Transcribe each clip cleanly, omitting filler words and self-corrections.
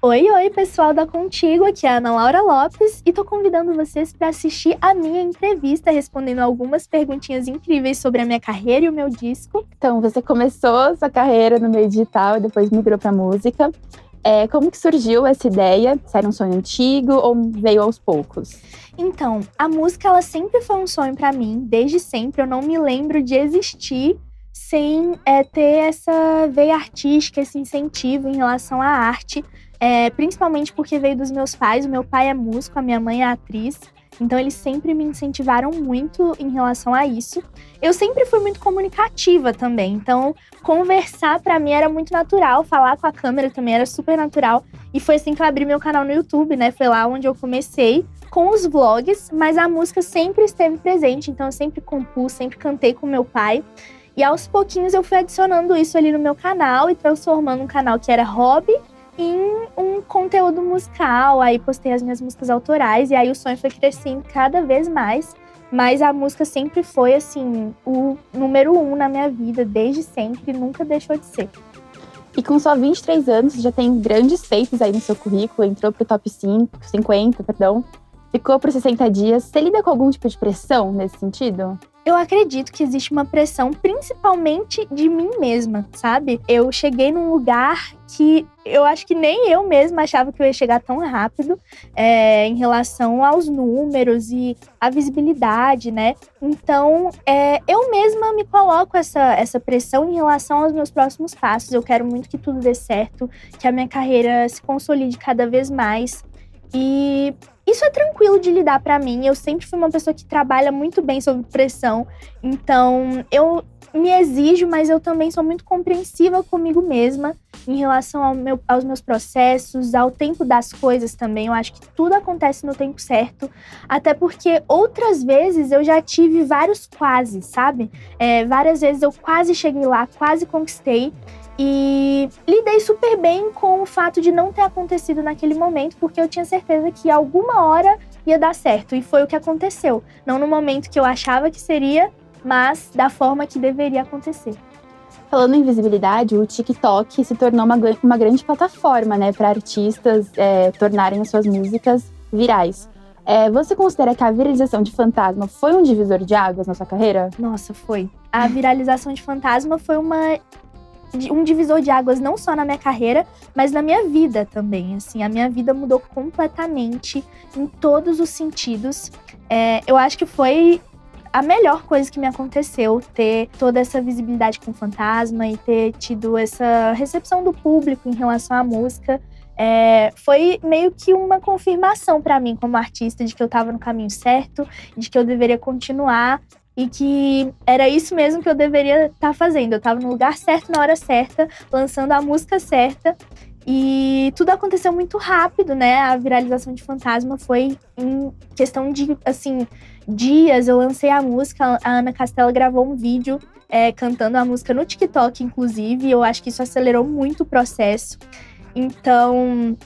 Oi, oi, pessoal da Contigo, aqui é a Ana Laura Lopes e tô convidando vocês para assistir a minha entrevista, respondendo algumas perguntinhas incríveis sobre a minha carreira e o meu disco. Então, você começou sua carreira no meio digital e depois migrou para música. Como que surgiu essa ideia? Se era um sonho antigo ou veio aos poucos? Então, a música ela sempre foi um sonho para mim, desde sempre. Eu não me lembro de existir sem ter essa veia artística, esse incentivo em relação à arte. Principalmente porque veio dos meus pais. O meu pai é músico, a minha mãe é atriz. Então, eles sempre me incentivaram muito em relação a isso. Eu sempre fui muito comunicativa também. Então, conversar pra mim era muito natural. Falar com a câmera também era super natural. E foi assim que eu abri meu canal no YouTube, né? Foi lá onde eu comecei com os vlogs. Mas a música sempre esteve presente. Então, eu sempre compus, sempre cantei com meu pai. E aos pouquinhos eu fui adicionando isso ali no meu canal e transformando um canal que era hobby em um conteúdo musical. Aí postei as minhas músicas autorais e aí o sonho foi crescendo cada vez mais. Mas a música sempre foi, assim, o número 1 na minha vida, desde sempre, nunca deixou de ser. E com só 23 anos, você já tem grandes feitos aí no seu currículo, entrou pro top 50, ficou por 60 dias. Você lida com algum tipo de pressão nesse sentido? Eu acredito que existe uma pressão, principalmente de mim mesma, sabe? Eu cheguei num lugar que eu acho que nem eu mesma achava que eu ia chegar tão rápido em relação aos números e a visibilidade, né? Então, eu mesma me coloco essa pressão em relação aos meus próximos passos. Eu quero muito que tudo dê certo, que a minha carreira se consolide cada vez mais. E isso é tranquilo de lidar pra mim. Eu sempre fui uma pessoa que trabalha muito bem sob pressão. Então, eu me exijo, mas eu também sou muito compreensiva comigo mesma em relação aos meus processos, ao tempo das coisas também. Eu acho que tudo acontece no tempo certo. Até porque outras vezes eu já tive vários quase, sabe? Várias vezes eu quase cheguei lá, quase conquistei. E lidei super bem com o fato de não ter acontecido naquele momento, porque eu tinha certeza que alguma hora ia dar certo. E foi o que aconteceu. Não no momento que eu achava que seria, mas da forma que deveria acontecer. Falando em visibilidade, o TikTok se tornou uma grande plataforma, né, para artistas tornarem as suas músicas virais. Você considera que a viralização de Fantasma foi um divisor de águas na sua carreira? Nossa, foi. A viralização de Fantasma foi um divisor de águas não só na minha carreira, mas na minha vida também. Assim, a minha vida mudou completamente em todos os sentidos. Eu acho que foi a melhor coisa que me aconteceu, ter toda essa visibilidade com Fantasma e ter tido essa recepção do público em relação à música. Foi meio que uma confirmação pra mim como artista de que eu tava no caminho certo, de que eu deveria continuar e que era isso mesmo que eu deveria estar fazendo. Eu tava no lugar certo, na hora certa, lançando a música certa. E tudo aconteceu muito rápido, né? A viralização de Fantasma foi em questão de, assim, dias. Eu lancei a música, a Ana Castela gravou um vídeo cantando a música no TikTok, inclusive. Eu acho que isso acelerou muito o processo. Então,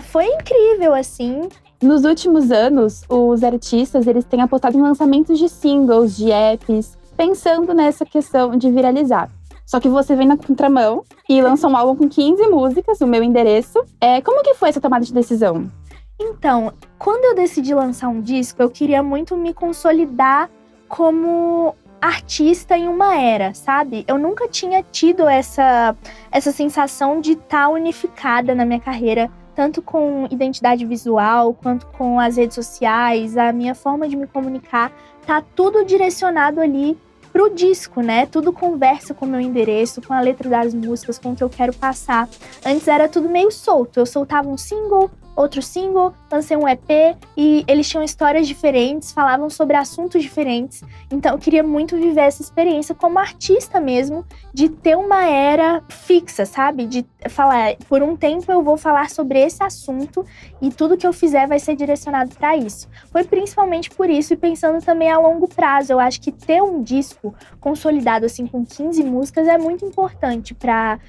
foi incrível, assim. Nos últimos anos, os artistas eles têm apostado em lançamentos de singles, de apps, pensando nessa questão de viralizar. Só que você vem na contramão e lança um álbum com 15 músicas, O Meu Endereço. Como que foi essa tomada de decisão? Então, quando eu decidi lançar um disco, eu queria muito me consolidar como artista em uma era, sabe? Eu nunca tinha tido essa sensação de estar unificada na minha carreira, tanto com identidade visual, quanto com as redes sociais, a minha forma de me comunicar, tá tudo direcionado ali pro disco, né? Tudo conversa com o meu endereço, com a letra das músicas, com o que eu quero passar. Antes era tudo meio solto, eu soltava um single, outro single, lancei um EP e eles tinham histórias diferentes, falavam sobre assuntos diferentes. Então eu queria muito viver essa experiência como artista mesmo, de ter uma era fixa, sabe? De falar, por um tempo eu vou falar sobre esse assunto e tudo que eu fizer vai ser direcionado para isso. Foi principalmente por isso e pensando também a longo prazo. Eu acho que ter um disco consolidado assim com 15 músicas é muito importante para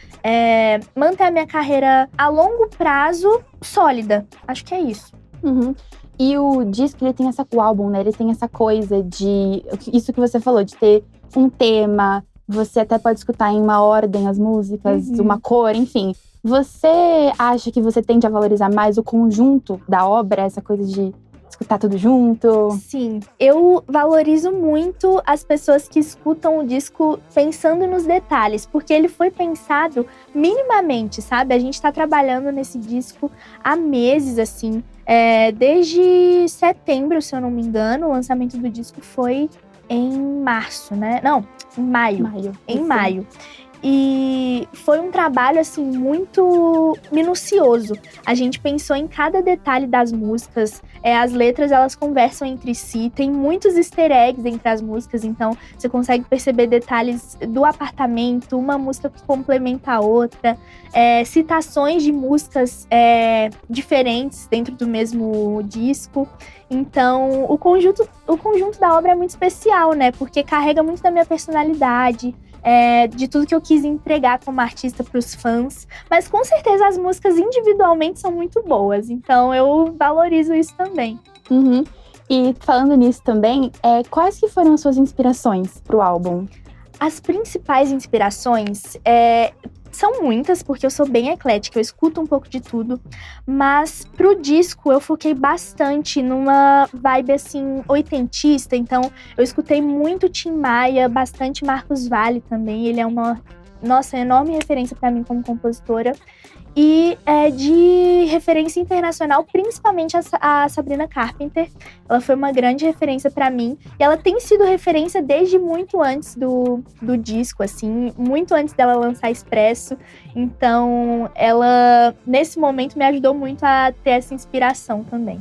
manter a minha carreira a longo prazo sólida. Acho que é isso. Uhum. E o disco, o álbum, né? Ele tem essa coisa de... Isso que você falou, de ter um tema, Você até pode escutar em uma ordem as músicas, uma cor, enfim. Você acha que você tende a valorizar mais o conjunto da obra, essa coisa de escutar tudo junto? Sim, eu valorizo muito as pessoas que escutam o disco pensando nos detalhes, porque ele foi pensado minimamente, sabe? A gente tá trabalhando nesse disco há meses, assim. Desde setembro, se eu não me engano, o lançamento do disco foi em março, né? Não, em maio. Em maio. E foi um trabalho, assim, muito minucioso. A gente pensou em cada detalhe das músicas. As letras, elas conversam entre si. Tem muitos easter eggs entre as músicas. Então, você consegue perceber detalhes do apartamento. Uma música que complementa a outra. Citações de músicas diferentes dentro do mesmo disco. Então, o conjunto da obra é muito especial, né? Porque carrega muito da minha personalidade. De tudo que eu quis entregar como artista para os fãs. Mas com certeza as músicas individualmente são muito boas. Então eu valorizo isso também. E falando nisso também, quais que foram as suas inspirações para o álbum? As principais inspirações são muitas, porque eu sou bem eclética, eu escuto um pouco de tudo. Mas pro disco eu foquei bastante numa vibe assim, oitentista. Então eu escutei muito Tim Maia, bastante Marcos Valle também. Ele é uma enorme referência para mim como compositora. E de referência internacional, principalmente a Sabrina Carpenter. Ela foi uma grande referência para mim. E ela tem sido referência desde muito antes do disco, assim. Muito antes dela lançar Expresso. Então, ela, nesse momento, me ajudou muito a ter essa inspiração também.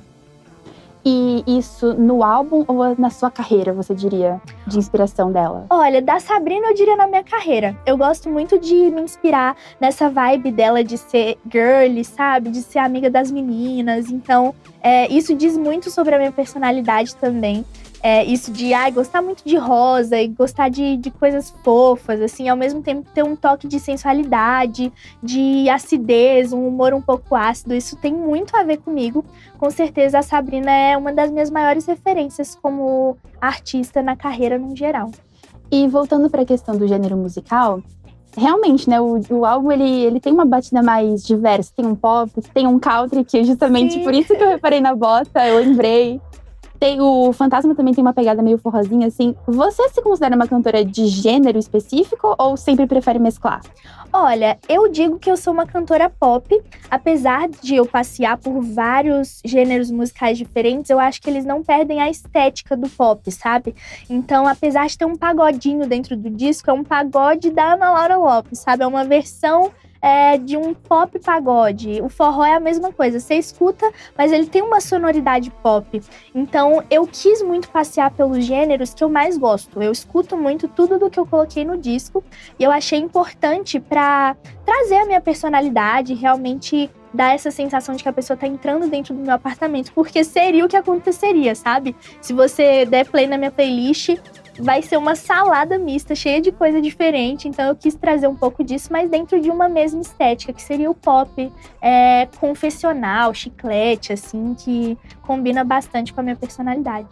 E isso no álbum ou na sua carreira, você diria, de inspiração dela? Olha, da Sabrina eu diria na minha carreira. Eu gosto muito de me inspirar nessa vibe dela de ser girly, sabe? De ser amiga das meninas. Então, isso diz muito sobre a minha personalidade também. Isso de gostar muito de rosa e gostar de coisas fofas, assim, ao mesmo tempo ter um toque de sensualidade, de acidez, um humor um pouco ácido. Isso tem muito a ver comigo. Com certeza a Sabrina é uma das minhas maiores referências como artista na carreira no geral. E voltando para a questão do gênero musical, realmente, né, o álbum ele tem uma batida mais diversa. Tem um pop, tem um country, que justamente por isso que eu reparei na bota, eu lembrei. O Fantasma também tem uma pegada meio forrozinha, assim. Você se considera uma cantora de gênero específico ou sempre prefere mesclar? Olha, eu digo que eu sou uma cantora pop. Apesar de eu passear por vários gêneros musicais diferentes, eu acho que eles não perdem a estética do pop, sabe? Então, apesar de ter um pagodinho dentro do disco, é um pagode da Ana Laura Lopes, sabe? É uma versão de um pop pagode. O forró é a mesma coisa, você escuta, mas ele tem uma sonoridade pop. Então, eu quis muito passear pelos gêneros que eu mais gosto. Eu escuto muito tudo do que eu coloquei no disco e eu achei importante para trazer a minha personalidade, realmente dar essa sensação de que a pessoa tá entrando dentro do meu apartamento, porque seria o que aconteceria, sabe? Se você der play na minha playlist, vai ser uma salada mista, cheia de coisa diferente. Então eu quis trazer um pouco disso, mas dentro de uma mesma estética, que seria o pop confessional, chiclete, assim, que combina bastante com a minha personalidade.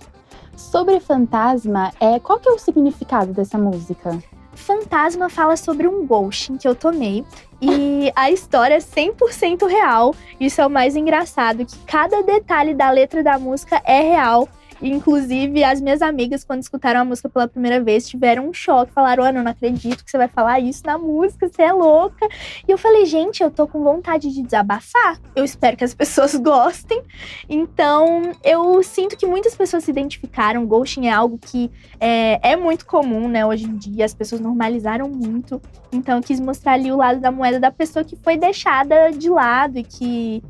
Sobre Fantasma, qual que é o significado dessa música? Fantasma fala sobre um ghosting que eu tomei. E a história é 100% real. Isso é o mais engraçado, que cada detalhe da letra da música é real. Inclusive, as minhas amigas, quando escutaram a música pela primeira vez, tiveram um choque. Falaram, Ana, eu não acredito que você vai falar isso na música, você é louca. E eu falei, gente, eu tô com vontade de desabafar. Eu espero que as pessoas gostem. Então, eu sinto que muitas pessoas se identificaram. Ghosting é algo que é muito comum, né? Hoje em dia, as pessoas normalizaram muito. Então, eu quis mostrar ali o lado da moeda da pessoa que foi deixada de lado e que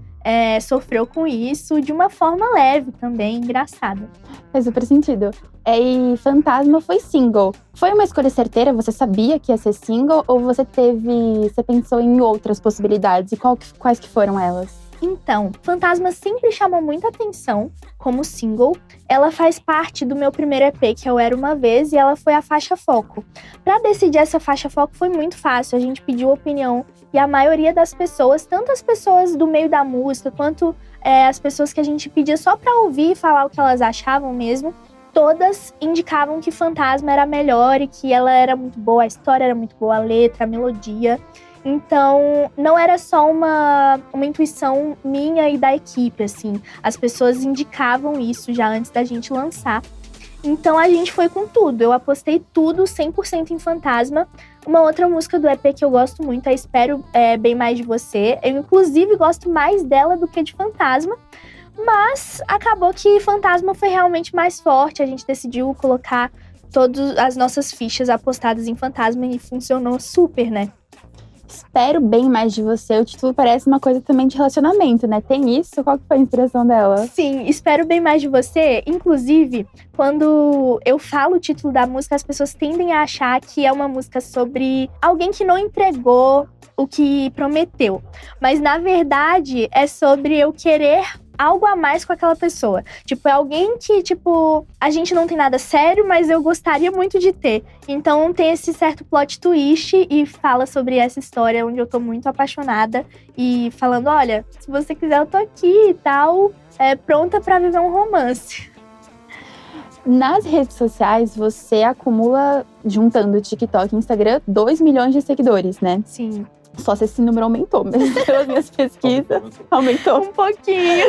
sofreu com isso de uma forma leve também, engraçada. Faz super sentido. E Fantasma foi single. Foi uma escolha certeira? Você sabia que ia ser single? Ou você pensou em outras possibilidades? E quais que foram elas? Então, Fantasma sempre chamou muita atenção como single. Ela faz parte do meu primeiro EP, que eu Era Uma Vez, e ela foi a faixa foco. Pra decidir essa faixa foco foi muito fácil, a gente pediu opinião e a maioria das pessoas, tanto as pessoas do meio da música, quanto as pessoas que a gente pedia só pra ouvir e falar o que elas achavam mesmo, todas indicavam que Fantasma era melhor e que ela era muito boa, a história era muito boa, a letra, a melodia. Então, não era só uma intuição minha e da equipe, assim. As pessoas indicavam isso já antes da gente lançar. Então, a gente foi com tudo. Eu apostei tudo 100% em Fantasma. Uma outra música do EP que eu gosto muito é Espero Bem Mais de Você. Eu, inclusive, gosto mais dela do que de Fantasma. Mas acabou que Fantasma foi realmente mais forte. A gente decidiu colocar todas as nossas fichas apostadas em Fantasma e funcionou super, né? Espero Bem Mais de Você. O título parece uma coisa também de relacionamento, né? Tem isso? Qual que foi a inspiração dela? Sim, Espero Bem Mais de Você. Inclusive, quando eu falo o título da música, as pessoas tendem a achar que é uma música sobre alguém que não entregou o que prometeu. Mas, na verdade, é sobre eu querer algo a mais com aquela pessoa. Tipo, é alguém que, tipo, a gente não tem nada sério, mas eu gostaria muito de ter. Então tem esse certo plot twist e fala sobre essa história onde eu tô muito apaixonada e falando, olha, se você quiser eu tô aqui e tal, pronta pra viver um romance. Nas redes sociais, você acumula, juntando TikTok e Instagram, 2 milhões de seguidores, né? Sim. Só se esse número aumentou, mas pelas minhas pesquisas, aumentou. Um pouquinho.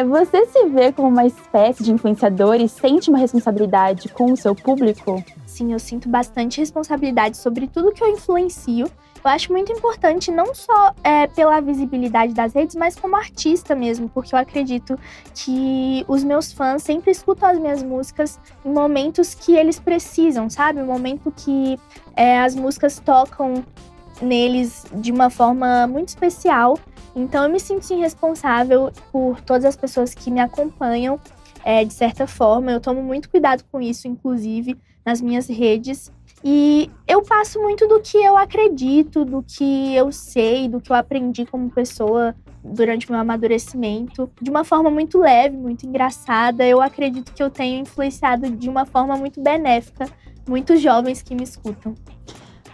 Você se vê como uma espécie de influenciador e sente uma responsabilidade com o seu público? Sim, eu sinto bastante responsabilidade sobre tudo que eu influencio. Eu acho muito importante, não só pela visibilidade das redes, mas como artista mesmo, porque eu acredito que os meus fãs sempre escutam as minhas músicas em momentos que eles precisam, sabe? Um momento que as músicas tocam neles de uma forma muito especial. Então eu me sinto sim, responsável por todas as pessoas que me acompanham, de certa forma. Eu tomo muito cuidado com isso, inclusive, nas minhas redes. E eu passo muito do que eu acredito, do que eu sei, do que eu aprendi como pessoa durante o meu amadurecimento, de uma forma muito leve, muito engraçada. Eu acredito que eu tenho influenciado de uma forma muito benéfica muitos jovens que me escutam.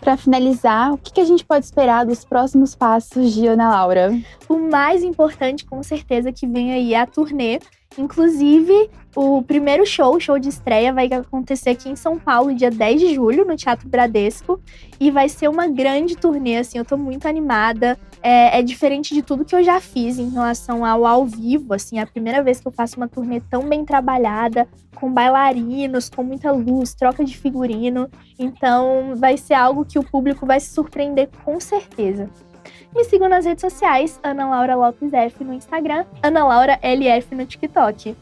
Para finalizar, o que a gente pode esperar dos próximos passos de Ana Laura? O mais importante, com certeza, que vem aí é a turnê. Inclusive, o primeiro show de estreia, vai acontecer aqui em São Paulo, dia 10 de julho, no Teatro Bradesco. E vai ser uma grande turnê, assim, eu tô muito animada. É diferente de tudo que eu já fiz em relação ao vivo, assim. É a primeira vez que eu faço uma turnê tão bem trabalhada, com bailarinos, com muita luz, troca de figurino. Então, vai ser algo que o público vai se surpreender com certeza. Me sigam nas redes sociais, Ana Laura Lopes F no Instagram, Ana Laura LF no TikTok.